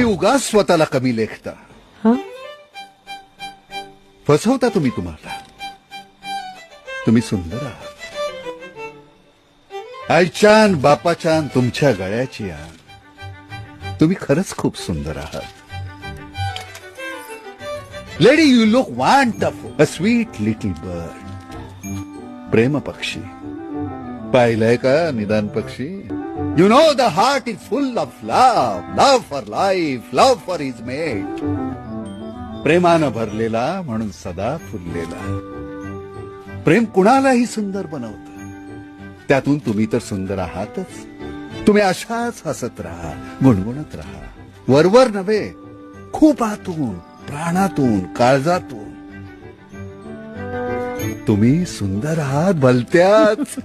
उगाच स्वतःला कमी लेखता. हं? फसवता तुम्ही तुम्हाला. तुम्ही सुंदर आहात. आईच्यान बापाच्यान तुमच्या गळ्याची आण. तुम्ही खरंच खूप सुंदर आहात. Lady, you look wonderful. A sweet little bird. प्रेम पक्षी पाहिलंय का निदान पक्षी? You know the heart is full of love. Love for life, love for his mate. प्रेमानं भरलेला म्हणून सदा फुललेला. प्रेम कुणालाही सुंदर बनवतं. त्यातून तुम्ही तर सुंदर आहातच. तुम्ही अशाच हसत राहा, गुणगुणत राहा. वरवर नव्हे, खूप आतून, प्राणातून, काळजातून. तुम्ही सुंदर आहात भलत्याच.